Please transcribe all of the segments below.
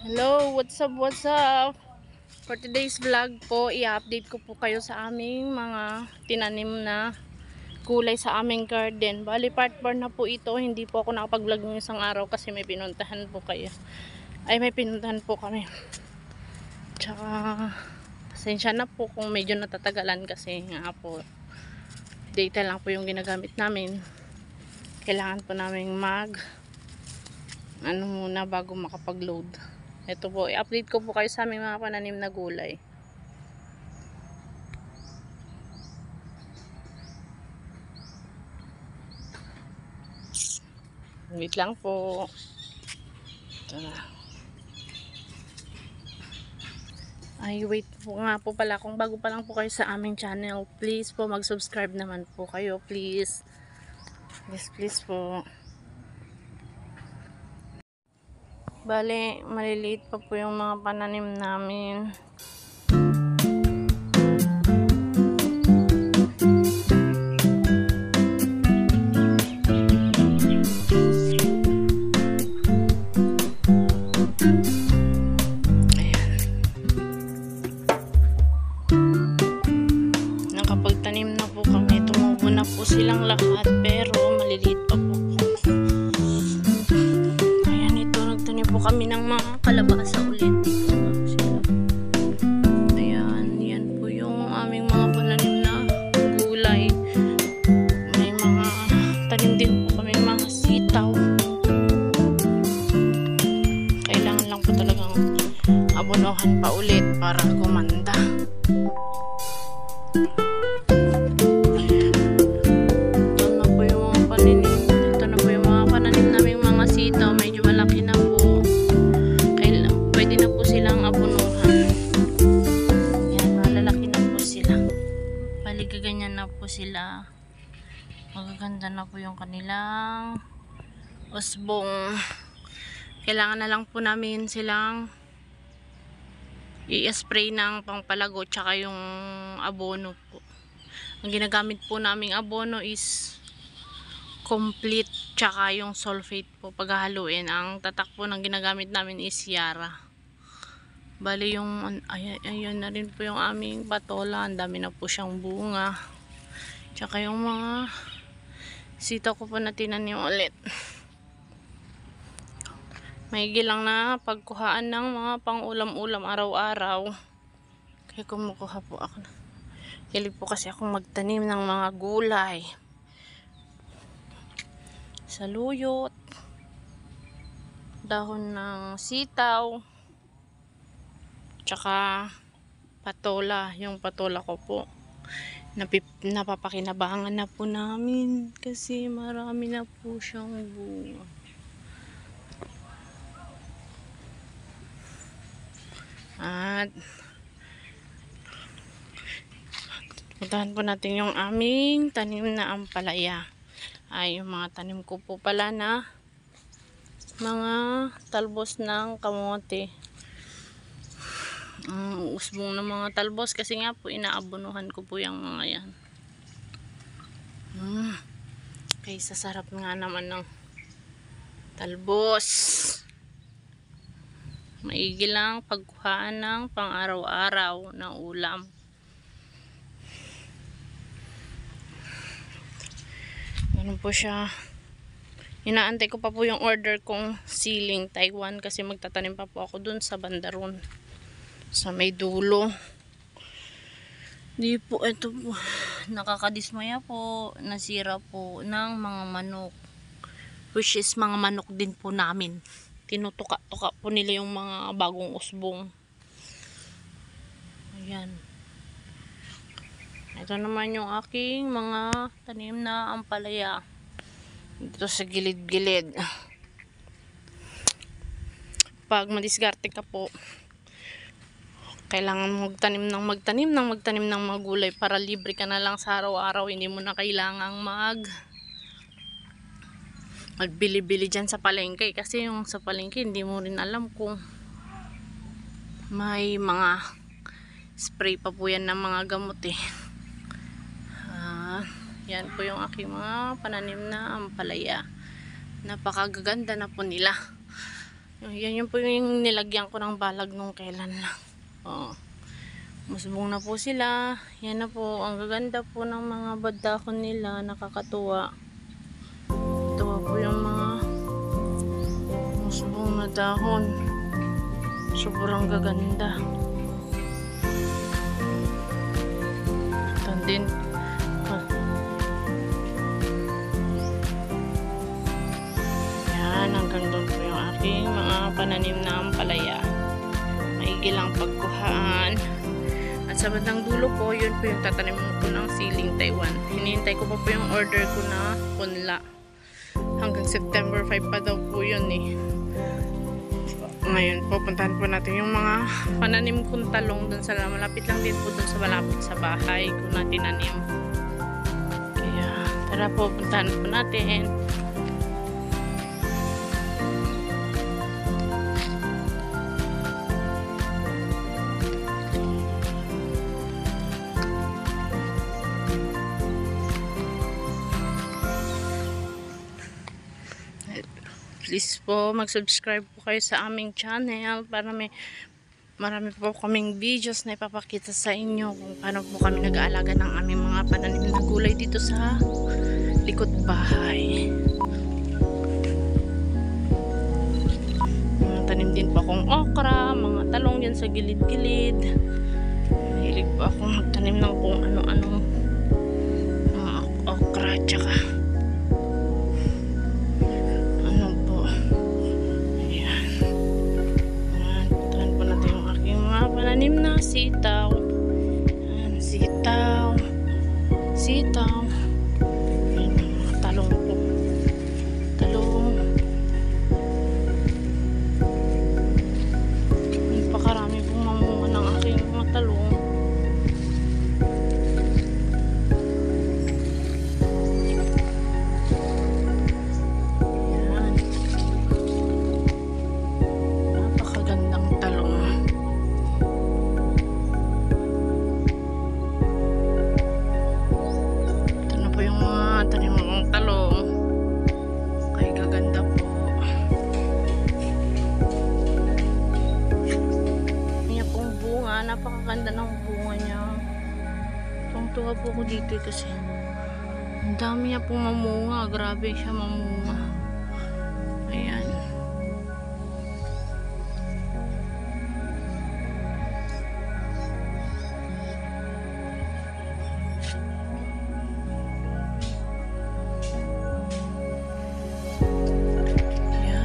Hello, what's up, what's up? For today's vlog po, i-update ko po kayo sa aming mga tinanim na gulay sa aming garden. Bali, part 4 na po ito. Hindi po ako nakapag-vlog ng isang araw kasi may pinuntahan po kayo. May pinuntahan po kami. Tsaka, pasensya na po kung medyo natatagalan kasi nga po, data lang po yung ginagamit namin. Kailangan po namin muna bago makapag-load. Ito po, i-update ko po kayo sa aming mga pananim na gulay. Wait lang po. Ito na. Wait po nga po pala. Kung bago pa lang po kayo sa aming channel, please po mag-subscribe naman po kayo. Please. Please po. Bale, maliliit pa po yung mga pananim namin. Nakapagtanim na po kami. Tumubo na po silang lahat pero maliliit pa po. Kami ng mga kalabasa ulit dito. Yan po yung aming mga pananim na gulay. May mga tanim din po kami mga sitaw. Kailangan lang po talagang abonohan pa ulit para gumanda. Ito na po yung mga pananim naming mga sitaw. Medyo malaki na po. Pwede na po silang abunuhan. Yan, malalaki na po sila. Ganyan na po sila. Magaganda na po yung kanilang usbong. Kailangan na lang po namin silang i-spray ng pangpalago tsaka yung abono po. Ang ginagamit po naming abono is complete tsaka yung sulfate po paghahaluin. Ang tatak po ng ginagamit namin is Yara. Bali yung ayun na rin po yung aming patola. Ang dami na po siyang bunga. Tsaka yung mga sitaw ko po na tinanim ulit. Maigi lang na pagkuhaan ng mga pang-ulam-ulam araw-araw. Kaya kumukuha po ako. Hilig po kasi akong magtanim ng mga gulay. Saluyot. Dahon ng sitaw. Tsaka patola, yung patola ko po napapakinabangan na po namin kasi marami na po siyang bunga. At puntahan po natin yung aming tanim na ampalaya. Yung mga tanim ko po pala na mga talbos ng kamote. Usbong ng mga talbos kasi nga po inaabonuhan ko po yung mga yan. Kaysa sarap nga naman ng talbos. Maigi lang pagkuhaan ng pang-araw-araw na ulam. Ganun po siya. Inaantay ko pa po yung order kong siling Taiwan kasi magtatanim pa po ako dun sa bandaron. Sa may dulo. Di po, ito po. Nakakadismaya po. Nasira po ng mga manok. Which is mga manok din po namin. Tinutuka-tuka po nila yung mga bagong usbong. Ayan. Ito naman yung aking mga tanim na ampalaya. Dito sa gilid-gilid. Pag madiskarte ka po, kailangan magtanim ng mga gulay para libre ka na lang sa araw-araw. Hindi mo na kailangang magbili-bili dyan sa palengke. Kasi yung sa palengke, hindi mo rin alam kung may mga spray pa po yan ng mga gamot eh. Yan po yung aking mga pananim na ampalaya. Napakagaganda na po nila. Yan yung po yung nilagyan ko ng balag nung kailan lang. Oh. Musbong na po sila. Yan na po. Ang gaganda po ng mga badakon nila. Nakakatuwa. Ito po yung mga musbong na dahon. Sobrang gaganda. Ito din. Yan. Hanggang doon po yung aking mga pananim na ampalaya. Maigi lang pagkuhaan. At sa bandang dulo po, yun po yung tatanim ko ng siling Taiwan. Hinihintay ko pa po yung order ko na punla. Hanggang September 5 pa daw po yun eh. Ngayon po, puntahan po natin yung mga pananim kong talong dun sa malapit lang din po dun sa malapit sa bahay ko na tinanim. Kaya, tara po, puntahan po natin. Please po, mag-subscribe po kayo sa aming channel para marami po kaming videos na ipapakita sa inyo kung paano po kami nag-aalaga ng aming mga pananim na gulay dito sa likod bahay. Tanim din po akong okra, mga talong yan sa gilid-gilid. Mahilig po akong magtanim ng kung ano-ano, mga okra tsaka pananim na sitaw. Ayan, sitaw. Sitaw. Ayan, mga talong po. Talong. Napakarami pong mamunga ng aking mga talong. Ayan. Napakagandang talong. Napakaganda ng bunga niya. Tuwang-tuwa po ako dito kasi ang dami niya pong mamunga. Grabe siya mamunga. Ayan.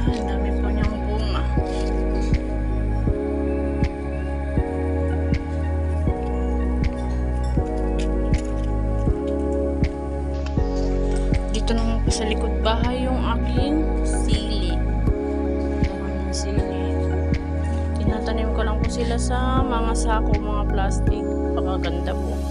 Ayan, dami po niyang bunga. Dito naman po sa likod bahay yung aking sili. Laman ng sili. Tinatanim ko lang po sila sa mga sako, mga plastic. Pakaganda po.